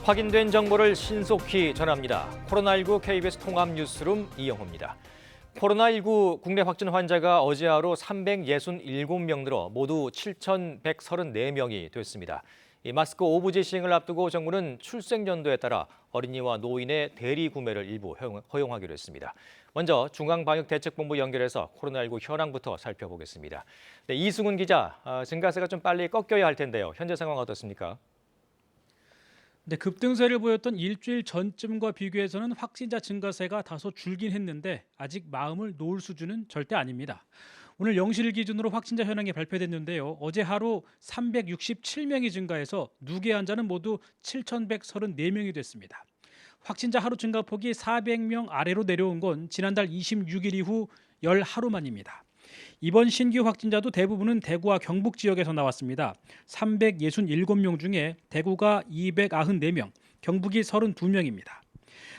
확인된 정보를 신속히 전합니다. 코로나19 KBS 통합 뉴스룸 이영호입니다. 코로나19 국내 확진 환자가 어제 하루 367명 늘어 모두 7,134명이 됐습니다. 이 마스크 오부제 시행을 앞두고 정부는 출생연도에 따라 어린이와 노인의 대리 구매를 일부 허용하기로 했습니다. 먼저 중앙방역대책본부 연결해서 코로나19 현황부터 살펴보겠습니다. 네, 이승훈 기자, 증가세가 좀 빨리 꺾여야 할 텐데요. 현재 상황 어떻습니까? 네, 급등세를 보였던 일주일 전쯤과 비교해서는 확진자 증가세가 다소 줄긴 했는데 아직 마음을 놓을 수준은 절대 아닙니다. 오늘 0시 기준으로 확진자 현황이 발표됐는데요. 어제 하루 367명이 증가해서 누계 환자는 모두 7,134명이 됐습니다. 확진자 하루 증가폭이 400명 아래로 내려온 건 지난달 26일 이후 열 하루 만입니다. 이번 신규 확진자도 대부분은 대구와 경북 지역에서 나왔습니다. 367명 중에 대구가 294명, 경북이 32명입니다.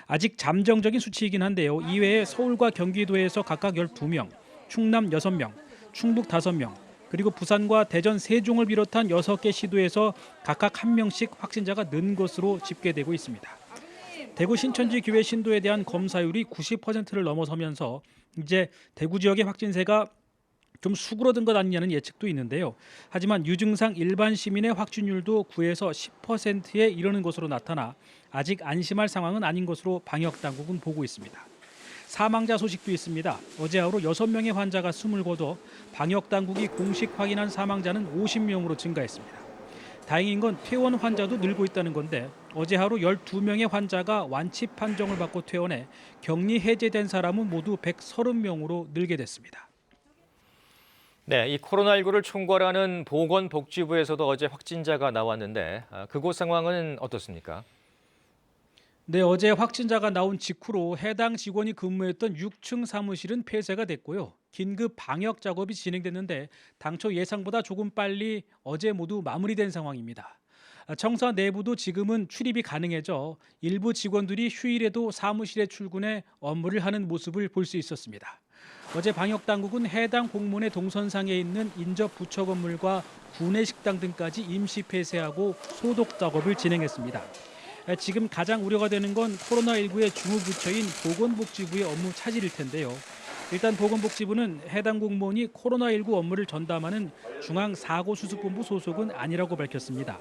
아직 잠정적인 수치이긴 한데요. 이외에 서울과 경기도에서 각각 12명, 충남 6명, 충북 5명, 그리고 부산과 대전, 세종을 비롯한 6개 시도에서 각각 1명씩 확진자가 는 것으로 집계되고 있습니다. 대구 신천지 교회 신도에 대한 검사율이 90%를 넘어서면서 이제 대구 지역의 확진세가 좀 수그러든 것 아니냐는 예측도 있는데요. 하지만 유증상 일반 시민의 확진율도 9에서 10%에 이르는 것으로 나타나 아직 안심할 상황은 아닌 것으로 방역당국은 보고 있습니다. 사망자 소식도 있습니다. 어제 하루 6명의 환자가 숨을 거둬 방역당국이 공식 확인한 사망자는 50명으로 증가했습니다. 다행인 건 퇴원 환자도 늘고 있다는 건데 어제 하루 12명의 환자가 완치 판정을 받고 퇴원해 격리 해제된 사람은 모두 130명으로 늘게 됐습니다. 네, 이 코로나19를 총괄하는 보건복지부에서도 어제 확진자가 나왔는데 그곳 상황은 어떻습니까? 네, 어제 확진자가 나온 직후로 해당 직원이 근무했던 6층 사무실은 폐쇄가 됐고요. 긴급 방역 작업이 진행됐는데 당초 예상보다 조금 빨리 어제 모두 마무리된 상황입니다. 청사 내부도 지금은 출입이 가능해져 일부 직원들이 휴일에도 사무실에 출근해 업무를 하는 모습을 볼 수 있었습니다. 어제 방역당국은 해당 공무원의 동선상에 있는 인접 부처 건물과 구내식당 등까지 임시 폐쇄하고 소독 작업을 진행했습니다. 지금 가장 우려가 되는 건 코로나19의 주무부처인 보건복지부의 업무 차질일 텐데요. 일단 보건복지부는 해당 공무원이 코로나19 업무를 전담하는 중앙사고수습본부 소속은 아니라고 밝혔습니다.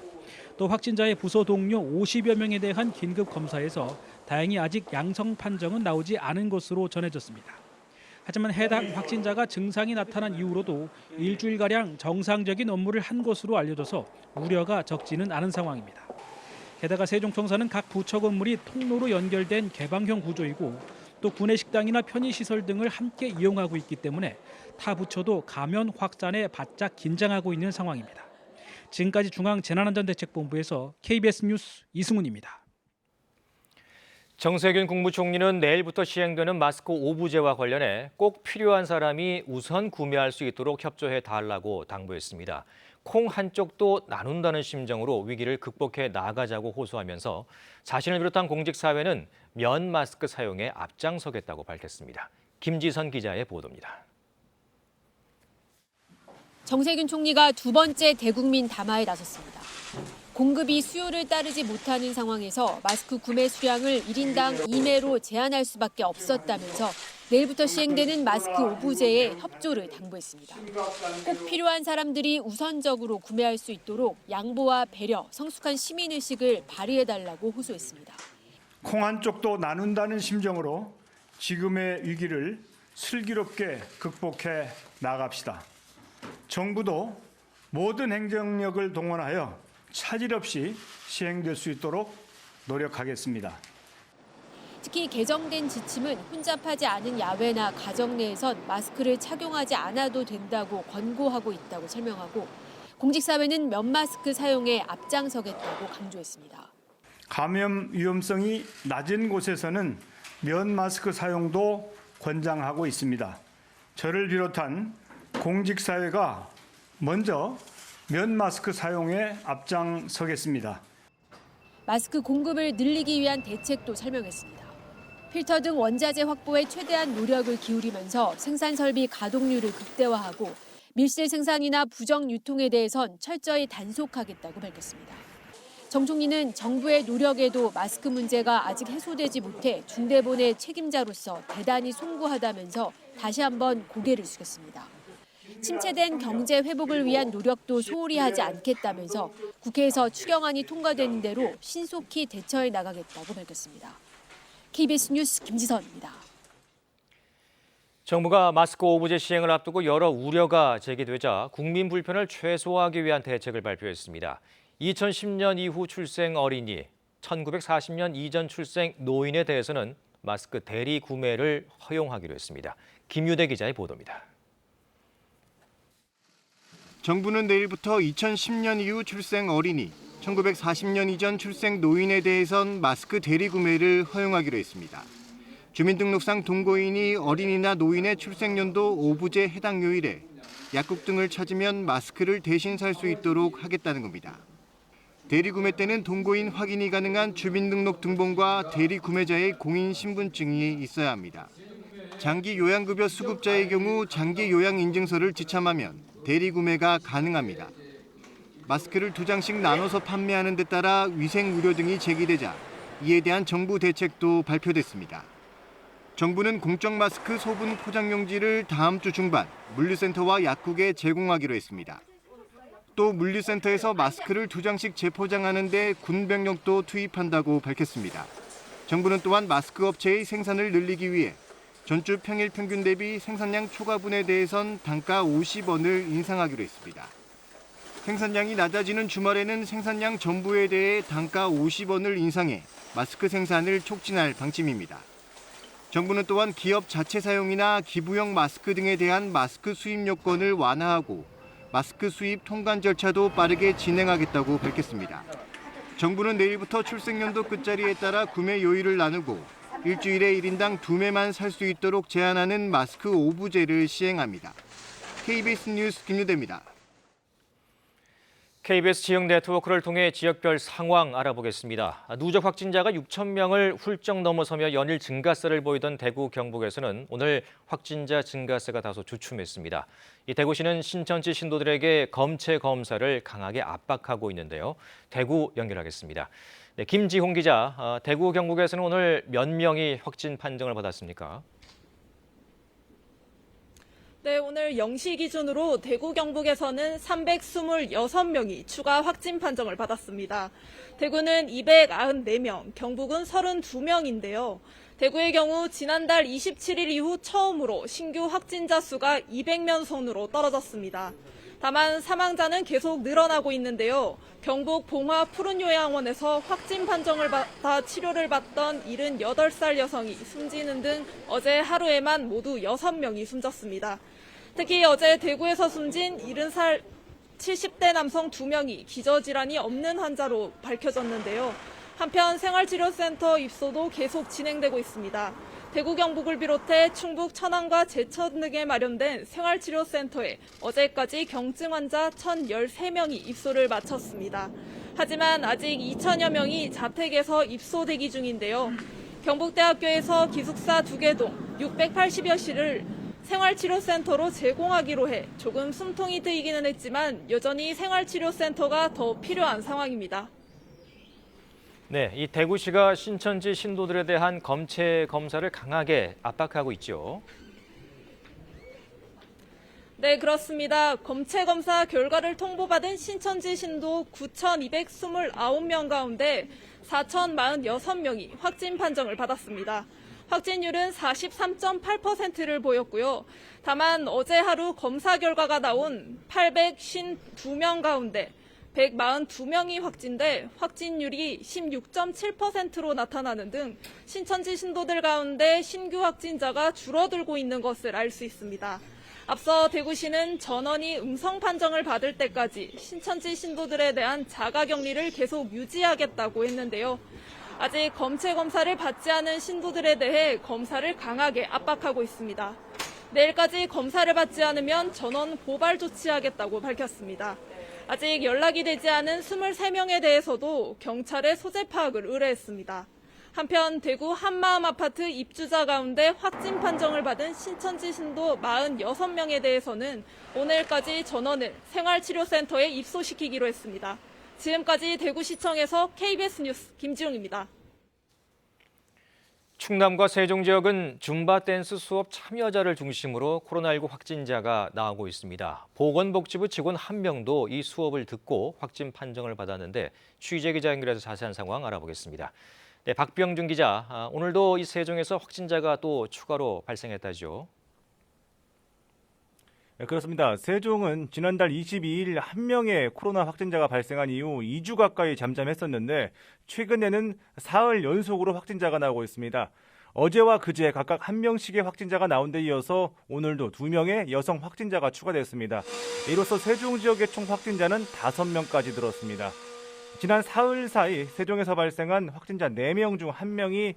또 확진자의 부서 동료 50여 명에 대한 긴급 검사에서 다행히 아직 양성 판정은 나오지 않은 것으로 전해졌습니다. 하지만 해당 확진자가 증상이 나타난 이후로도 일주일가량 정상적인 업무를 한 것으로 알려져서 우려가 적지는 않은 상황입니다. 게다가 세종청사는 각 부처 건물이 통로로 연결된 개방형 구조이고 또 구내식당이나 편의시설 등을 함께 이용하고 있기 때문에 타 부처도 감염 확산에 바짝 긴장하고 있는 상황입니다. 지금까지 중앙재난안전대책본부에서 KBS 뉴스 이승훈입니다. 정세균 국무총리는 내일부터 시행되는 마스크 오부제와 관련해 꼭 필요한 사람이 우선 구매할 수 있도록 협조해 달라고 당부했습니다. 콩 한쪽도 나눈다는 심정으로 위기를 극복해 나가자고 호소하면서 자신을 비롯한 공직사회는 면 마스크 사용에 앞장서겠다고 밝혔습니다. 김지선 기자의 보도입니다. 정세균 총리가 두 번째 대국민 담화에 나섰습니다. 공급이 수요를 따르지 못하는 상황에서 마스크 구매 수량을 1인당 2매로 제한할 수밖에 없었다면서 내일부터 시행되는 마스크 오부제에 협조를 당부했습니다. 꼭 필요한 사람들이 우선적으로 구매할 수 있도록 양보와 배려, 성숙한 시민의식을 발휘해달라고 호소했습니다. 콩 한쪽도 나눈다는 심정으로 지금의 위기를 슬기롭게 극복해 나갑시다. 정부도 모든 행정력을 동원하여 차질 없이 시행될 수 있도록 노력하겠습니다. 특히 개정된 지침은 혼잡하지 않은 야외나 가정 내에선 마스크를 착용하지 않아도 된다고 권고하고 있다고 설명하고 공직사회는 면 마스크 사용에 앞장서겠다고 강조했습니다. 감염 위험성이 낮은 곳에서는 면 마스크 사용도 권장하고 있습니다. 저를 비롯한 공직사회가 먼저 면 마스크 사용에 앞장서겠습니다. 마스크 공급을 늘리기 위한 대책도 설명했습니다. 필터 등 원자재 확보에 최대한 노력을 기울이면서 생산 설비 가동률을 극대화하고 밀실 생산이나 부정 유통에 대해선 철저히 단속하겠다고 밝혔습니다. 정 총리는 정부의 노력에도 마스크 문제가 아직 해소되지 못해 중대본의 책임자로서 대단히 송구하다면서 다시 한번 고개를 숙였습니다. 침체된 경제 회복을 위한 노력도 소홀히 하지 않겠다면서 국회에서 추경안이 통과되는 대로 신속히 대처해 나가겠다고 밝혔습니다. KBS 뉴스 김지선입니다. 정부가 마스크 오부제 시행을 앞두고 여러 우려가 제기되자 국민 불편을 최소화하기 위한 대책을 발표했습니다. 2010년 이후 출생 어린이, 1940년 이전 출생 노인에 대해서는 마스크 대리 구매를 허용하기로 했습니다. 김유대 기자의 보도입니다. 정부는 내일부터 2010년 이후 출생 어린이, 1940년 이전 출생 노인에 대해선 마스크 대리 구매를 허용하기로 했습니다. 주민등록상 동거인이 어린이나 노인의 출생연도 오부제 해당 요일에 약국 등을 찾으면 마스크를 대신 살 수 있도록 하겠다는 겁니다. 대리 구매 때는 동거인 확인이 가능한 주민등록 등본과 대리 구매자의 공인신분증이 있어야 합니다. 장기 요양급여 수급자의 경우 장기 요양 인증서를 지참하면 대리 구매가 가능합니다. 마스크를 2장씩 나눠서 판매하는 데 따라 위생 우려 등이 제기되자 이에 대한 정부 대책도 발표됐습니다. 정부는 공적 마스크 소분 포장용지를 다음 주 중반 물류센터와 약국에 제공하기로 했습니다. 또 물류센터에서 마스크를 2장씩 재포장하는 데 군병력도 투입한다고 밝혔습니다. 정부는 또한 마스크 업체의 생산을 늘리기 위해 전주 평일 평균 대비 생산량 초과분에 대해선 단가 50원을 인상하기로 했습니다. 생산량이 낮아지는 주말에는 생산량 전부에 대해 단가 50원을 인상해 마스크 생산을 촉진할 방침입니다. 정부는 또한 기업 자체 사용이나 기부형 마스크 등에 대한 마스크 수입 요건을 완화하고 마스크 수입 통관 절차도 빠르게 진행하겠다고 밝혔습니다. 정부는 내일부터 출생연도 끝자리에 따라 구매 요일을 나누고 일주일에 1인당 2매만 살 수 있도록 제한하는 마스크 오부제를 시행합니다. KBS 뉴스 김유대입니다. KBS 지역 네트워크를 통해 지역별 상황 알아보겠습니다. 누적 확진자가 6천 명을 훌쩍 넘어서며 연일 증가세를 보이던 대구, 경북에서는 오늘 확진자 증가세가 다소 주춤했습니다. 이 대구시는 신천지 신도들에게 검체 검사를 강하게 압박하고 있는데요. 대구 연결하겠습니다. 네, 김지홍 기자, 대구, 경북에서는 오늘 몇 명이 확진 판정을 받았습니까? 네, 오늘 0시 기준으로 대구 경북에서는 326명이 추가 확진 판정을 받았습니다. 대구는 294명, 경북은 32명인데요. 대구의 경우 지난달 27일 이후 처음으로 신규 확진자 수가 200명 선으로 떨어졌습니다. 다만 사망자는 계속 늘어나고 있는데요. 경북 봉화 푸른요양원에서 확진 판정을 받아 치료를 받던 78살 여성이 숨지는 등 어제 하루에만 모두 6명이 숨졌습니다. 특히 어제 대구에서 숨진 70살 70대 남성 2명이 기저질환이 없는 환자로 밝혀졌는데요. 한편 생활치료센터 입소도 계속 진행되고 있습니다. 대구 경북을 비롯해 충북 천안과 제천 등에 마련된 생활치료센터에 어제까지 경증 환자 1,013명이 입소를 마쳤습니다. 하지만 아직 2천여 명이 자택에서 입소 대기 중인데요. 경북대학교에서 기숙사 2개 동 680여 실을 생활치료센터로 제공하기로 해 조금 숨통이 트이기는 했지만 여전히 생활치료센터가 더 필요한 상황입니다. 네, 이 대구시가 신천지 신도들에 대한 검체 검사를 강하게 압박하고 있죠. 네, 그렇습니다. 검체 검사 결과를 통보받은 신천지 신도 9,229명 가운데 4,046명이 확진 판정을 받았습니다. 확진율은 43.8%를 보였고요. 다만 어제 하루 검사 결과가 나온 852명 가운데 142명이 확진돼 확진율이 16.7%로 나타나는 등 신천지 신도들 가운데 신규 확진자가 줄어들고 있는 것을 알 수 있습니다. 앞서 대구시는 전원이 음성 판정을 받을 때까지 신천지 신도들에 대한 자가격리를 계속 유지하겠다고 했는데요. 아직 검체 검사를 받지 않은 신도들에 대해 검사를 강하게 압박하고 있습니다. 내일까지 검사를 받지 않으면 전원 고발 조치하겠다고 밝혔습니다. 아직 연락이 되지 않은 23명에 대해서도 경찰에 소재 파악을 의뢰했습니다. 한편 대구 한마음 아파트 입주자 가운데 확진 판정을 받은 신천지 신도 46명에 대해서는 오늘까지 전원을 생활치료센터에 입소시키기로 했습니다. 지금까지 대구시청에서 KBS 뉴스 김지용입니다. 충남과 세종 지역은 줌바 댄스 수업 참여자를 중심으로 코로나19 확진자가 나오고 있습니다. 보건복지부 직원 1명도 이 수업을 듣고 확진 판정을 받았는데 취재 기자 연결해서 자세한 상황 알아보겠습니다. 네, 박병준 기자, 오늘도 이 세종에서 확진자가 또 추가로 발생했다죠. 네, 그렇습니다. 세종은 지난달 22일 한 명의 코로나 확진자가 발생한 이후 2주 가까이 잠잠했었는데 최근에는 사흘 연속으로 확진자가 나오고 있습니다. 어제와 그제 각각 한 명씩의 확진자가 나온 데 이어서 오늘도 2명의 여성 확진자가 추가됐습니다. 이로써 세종 지역의 총 확진자는 5명까지 늘었습니다. 지난 사흘 사이 세종에서 발생한 확진자 4명 중 1명이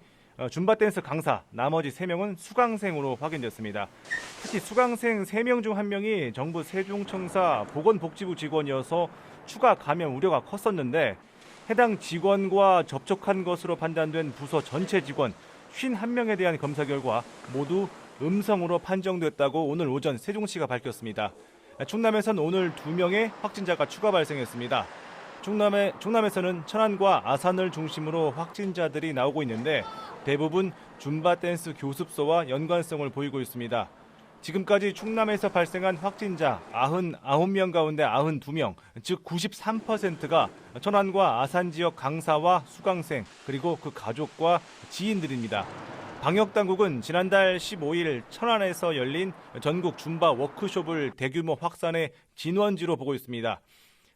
줌바 댄스 강사, 나머지 3명은 수강생으로 확인됐습니다. 특히 수강생 3명 중 1명이 정부 세종청사 보건복지부 직원이어서 추가 감염 우려가 컸었는데 해당 직원과 접촉한 것으로 판단된 부서 전체 직원 51명에 대한 검사 결과 모두 음성으로 판정됐다고 오늘 오전 세종시가 밝혔습니다. 충남에선 오늘 2명의 확진자가 추가 발생했습니다. 충남에서는 천안과 아산을 중심으로 확진자들이 나오고 있는데 대부분 줌바 댄스 교습소와 연관성을 보이고 있습니다. 지금까지 충남에서 발생한 확진자 99명 가운데 92명, 즉 93%가 천안과 아산 지역 강사와 수강생 그리고 그 가족과 지인들입니다. 방역당국은 지난달 15일 천안에서 열린 전국 줌바 워크숍을 대규모 확산의 진원지로 보고 있습니다.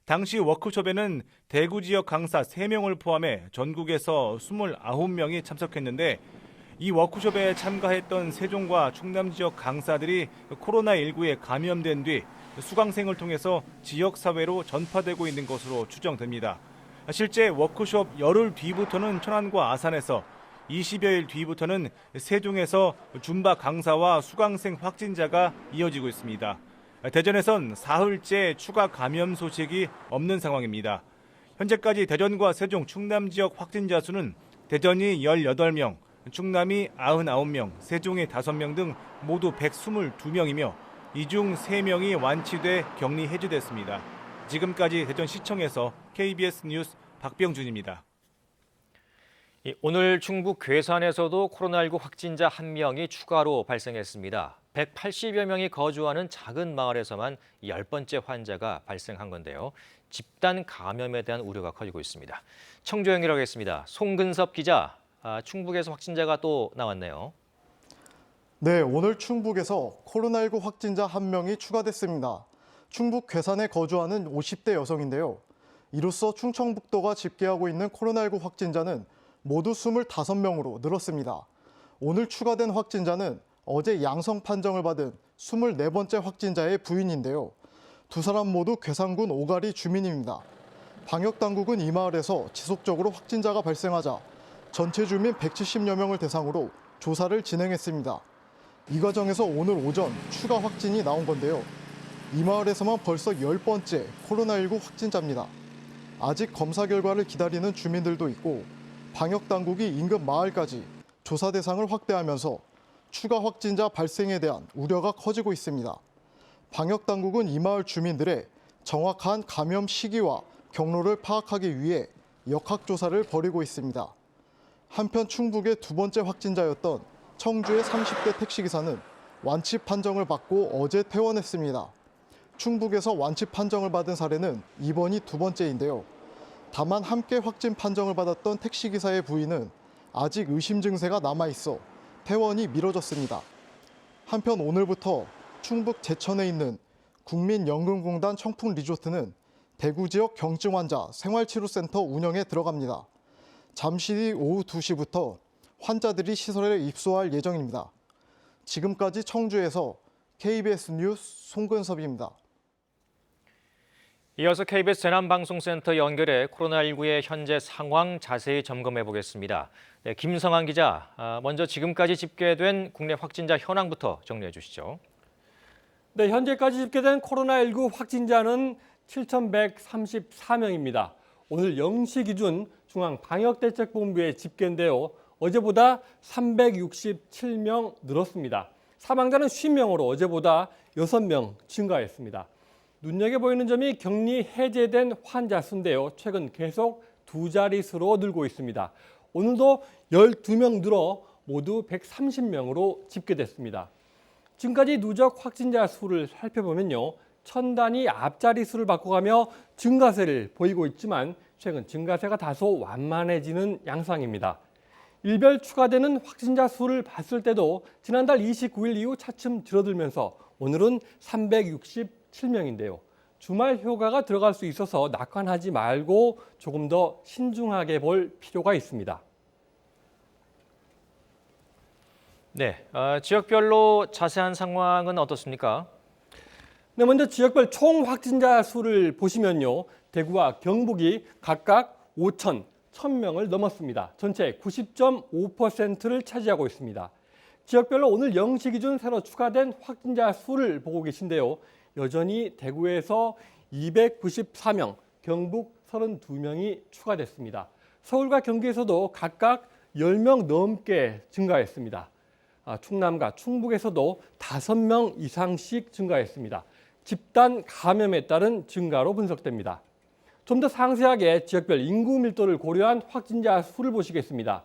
당시 워크숍에는 대구 지역 강사 3명을 포함해 전국에서 29명이 참석했는데 이 워크숍에 참가했던 세종과 충남 지역 강사들이 코로나19에 감염된 뒤 수강생을 통해서 지역사회로 전파되고 있는 것으로 추정됩니다. 실제 워크숍 열흘 뒤부터는 천안과 아산에서 20여일 뒤부터는 세종에서 줌바 강사와 수강생 확진자가 이어지고 있습니다. 대전에선 사흘째 추가 감염 소식이 없는 상황입니다. 현재까지 대전과 세종, 충남 지역 확진자 수는 대전이 18명, 충남이 99명, 세종이 5명 등 모두 122명이며 이 중 3명이 완치돼 격리 해제됐습니다. 지금까지 대전시청에서 KBS 뉴스 박병준입니다. 오늘 충북 괴산에서도 코로나19 확진자 1명이 추가로 발생했습니다. 180여 명이 거주하는 작은 마을에서만 10번째 환자가 발생한 건데요. 집단 감염에 대한 우려가 커지고 있습니다. 청주 연결하겠습니다. 송근섭 기자, 충북에서 확진자가 또 나왔네요. 네, 오늘 충북에서 코로나19 확진자 1명이 추가됐습니다. 충북 괴산에 거주하는 50대 여성인데요. 이로써 충청북도가 집계하고 있는 코로나19 확진자는 모두 25명으로 늘었습니다. 오늘 추가된 확진자는 어제 양성 판정을 받은 24번째 확진자의 부인인데요. 두 사람 모두 괴산군 오가리 주민입니다. 방역당국은 이 마을에서 지속적으로 확진자가 발생하자 전체 주민 170여 명을 대상으로 조사를 진행했습니다. 이 과정에서 오늘 오전 추가 확진이 나온 건데요. 이 마을에서만 벌써 10번째 코로나19 확진자입니다. 아직 검사 결과를 기다리는 주민들도 있고 방역당국이 인근 마을까지 조사 대상을 확대하면서 추가 확진자 발생에 대한 우려가 커지고 있습니다. 방역당국은 이 마을 주민들의 정확한 감염 시기와 경로를 파악하기 위해 역학조사를 벌이고 있습니다. 한편 충북의 2번째 확진자였던 청주의 30대 택시기사는 완치 판정을 받고 어제 퇴원했습니다. 충북에서 완치 판정을 받은 사례는 이번이 2번째인데요. 다만 함께 확진 판정을 받았던 택시기사의 부인은 아직 의심 증세가 남아있어 퇴원이 미뤄졌습니다. 한편 오늘부터 충북 제천에 있는 국민연금공단 청풍리조트는 대구 지역 경증 환자 생활치료센터 운영에 들어갑니다. 잠시 뒤 오후 2시부터 환자들이 시설에 입소할 예정입니다. 지금까지 청주에서 KBS 뉴스 송근섭입니다. 이어서 KBS 재난방송센터 연결해 코로나19의 현재 상황 자세히 점검해 보겠습니다. 네, 김성환 기자, 먼저 지금까지 집계된 국내 확진자 현황부터 정리해 주시죠. 네, 현재까지 집계된 코로나19 확진자는 7,134명입니다. 오늘 0시 기준 중앙방역대책본부에 집계인데요. 어제보다 367명 늘었습니다. 사망자는 50명으로 어제보다 6명 증가했습니다. 눈여겨보이는 점이 격리 해제된 환자 수인데요. 최근 계속 두 자릿수로 늘고 있습니다. 오늘도 12명 늘어 모두 130명으로 집계됐습니다. 지금까지 누적 확진자 수를 살펴보면요. 천 단위 앞자리 수를 바꿔가며 증가세를 보이고 있지만 최근 증가세가 다소 완만해지는 양상입니다. 일별 추가되는 확진자 수를 봤을 때도 지난달 29일 이후 차츰 줄어들면서 오늘은 367명인데요. 주말 휴가가 들어갈 수 있어서 낙관하지 말고 조금 더 신중하게 볼 필요가 있습니다. 네, 지역별로 자세한 상황은 어떻습니까? 네, 먼저 지역별 총 확진자 수를 보시면요. 대구와 경북이 각각 5천, 1,000명을 넘었습니다. 전체 90.5%를 차지하고 있습니다. 지역별로 오늘 0시 기준 새로 추가된 확진자 수를 보고 계신데요. 여전히 대구에서 294명, 경북 32명이 추가됐습니다. 서울과 경기에서도 각각 10명 넘게 증가했습니다. 충남과 충북에서도 5명 이상씩 증가했습니다. 집단 감염에 따른 증가로 분석됩니다. 좀 더 상세하게 지역별 인구 밀도를 고려한 확진자 수를 보시겠습니다.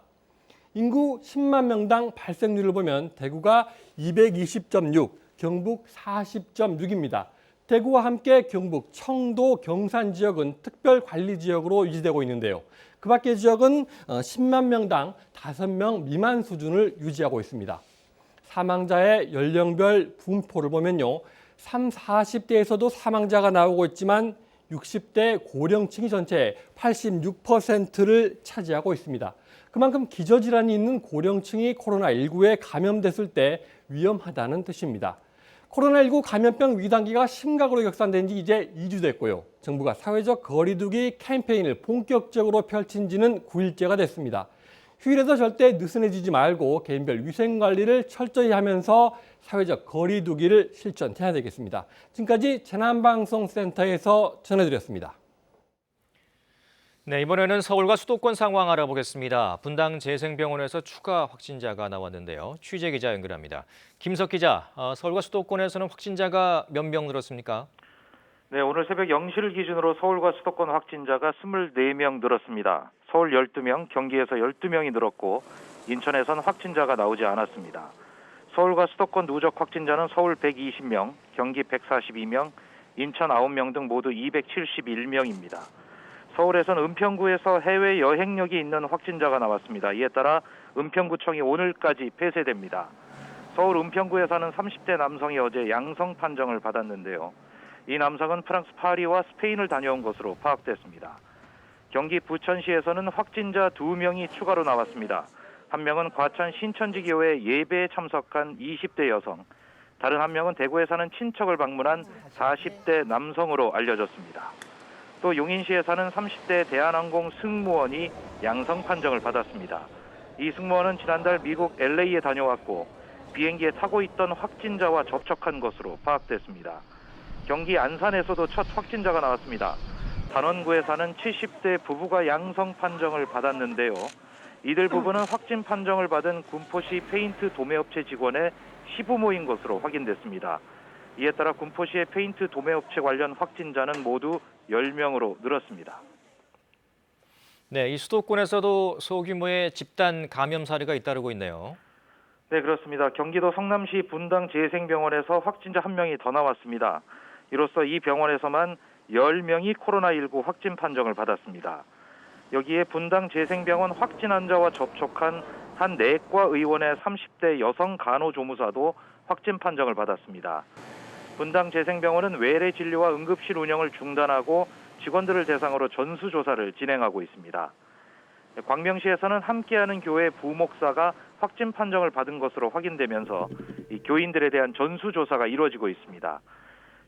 인구 10만 명당 발생률을 보면 대구가 220.6, 경북 40.6입니다. 대구와 함께 경북, 청도, 경산 지역은 특별관리지역으로 유지되고 있는데요. 그 밖의 지역은 10만 명당 5명 미만 수준을 유지하고 있습니다. 사망자의 연령별 분포를 보면요. 30, 40대에서도 사망자가 나오고 있지만 60대 고령층이 전체의 86%를 차지하고 있습니다. 그만큼 기저질환이 있는 고령층이 코로나19에 감염됐을 때 위험하다는 뜻입니다. 코로나19 감염병 위단기가 심각으로 격상된 지 이제 2주 됐고요. 정부가 사회적 거리두기 캠페인을 본격적으로 펼친 지는 9일째가 됐습니다. 휴일에도 절대 느슨해지지 말고 개인별 위생관리를 철저히 하면서 사회적 거리두기를 실천해야 되겠습니다. 지금까지 재난방송센터에서 전해드렸습니다. 네, 이번에는 서울과 수도권 상황 알아보겠습니다. 분당재생병원에서 추가 확진자가 나왔는데요. 취재 기자 연결합니다. 김석 기자, 서울과 수도권에서는 확진자가 몇 명 늘었습니까? 네, 오늘 새벽 0시를 기준으로 서울과 수도권 확진자가 24명 늘었습니다. 서울 12명, 경기에서 12명이 늘었고 인천에선 확진자가 나오지 않았습니다. 서울과 수도권 누적 확진자는 서울 120명, 경기 142명, 인천 9명 등 모두 271명입니다. 서울에선 은평구에서 해외 여행력이 있는 확진자가 나왔습니다. 이에 따라 은평구청이 오늘까지 폐쇄됩니다. 서울 은평구에 사는 30대 남성이 어제 양성 판정을 받았는데요. 이 남성은 프랑스 파리와 스페인을 다녀온 것으로 파악됐습니다. 경기 부천시에서는 확진자 2명이 추가로 나왔습니다. 한 명은 과천 신천지교회 예배에 참석한 20대 여성, 다른 한 명은 대구에 사는 친척을 방문한 40대 남성으로 알려졌습니다. 또 용인시에 사는 30대 대한항공 승무원이 양성 판정을 받았습니다. 이 승무원은 지난달 미국 LA에 다녀왔고 비행기에 타고 있던 확진자와 접촉한 것으로 파악됐습니다. 경기 안산에서도 첫 확진자가 나왔습니다. 단원구에 사는 70대 부부가 양성 판정을 받았는데요. 이들 부부는 확진 판정을 받은 군포시 페인트 도매업체 직원의 시부모인 것으로 확인됐습니다. 이에 따라 군포시의 페인트 도매업체 관련 확진자는 모두 10명으로 늘었습니다. 네, 이 수도권에서도 소규모의 집단 감염 사례가 잇따르고 있네요. 네, 그렇습니다. 경기도 성남시 분당재생병원에서 확진자 1명이 더 나왔습니다. 이로써 이 병원에서만 10명이 코로나19 확진 판정을 받았습니다. 여기에 분당재생병원 확진 환자와 접촉한 한 내과 의원의 30대 여성 간호조무사도 확진 판정을 받았습니다. 분당재생병원은 외래 진료와 응급실 운영을 중단하고 직원들을 대상으로 전수조사를 진행하고 있습니다. 광명시에서는 함께하는 교회 부목사가 확진 판정을 받은 것으로 확인되면서 이 교인들에 대한 전수조사가 이루어지고 있습니다.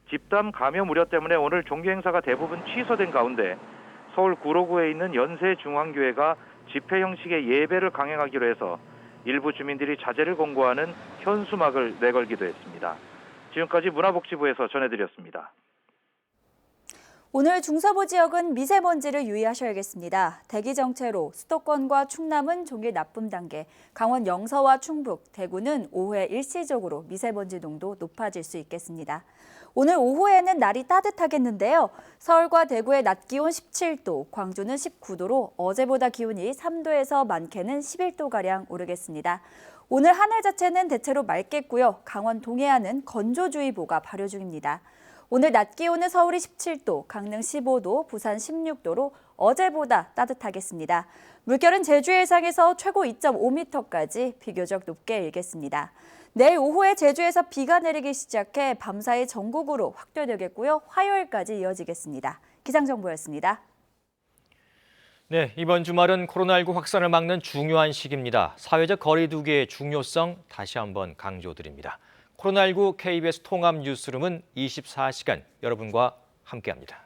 집단 감염 우려 때문에 오늘 종교 행사가 대부분 취소된 가운데 서울 구로구에 있는 연세중앙교회가 집회 형식의 예배를 강행하기로 해서 일부 주민들이 자제를 권고하는 현수막을 내걸기도 했습니다. 지금까지 문화복지부에서 전해드렸습니다. 오늘 중서부 지역은 미세먼지를 유의하셔야겠습니다. 대기 정체로 수도권과 충남은 종일 나쁨 단계, 강원 영서와 충북, 대구는 오후에 일시적으로 미세먼지 농도 높아질 수 있겠습니다. 오늘 오후에는 날이 따뜻하겠는데요. 서울과 대구의 낮 기온 17도, 광주는 19도로 어제보다 기온이 3도에서 많게는 11도가량 오르겠습니다. 오늘 하늘 자체는 대체로 맑겠고요. 강원 동해안은 건조주의보가 발효 중입니다. 오늘 낮 기온은 서울이 17도, 강릉 15도, 부산 16도로 어제보다 따뜻하겠습니다. 물결은 제주 해상에서 최고 2.5m까지 비교적 높게 일겠습니다. 내일 오후에 제주에서 비가 내리기 시작해 밤사이 전국으로 확대되겠고요. 화요일까지 이어지겠습니다. 기상정보였습니다. 네, 이번 주말은 코로나19 확산을 막는 중요한 시기입니다. 사회적 거리 두기의 중요성 다시 한번 강조드립니다. 코로나19 KBS 통합 뉴스룸은 24시간 여러분과 함께합니다.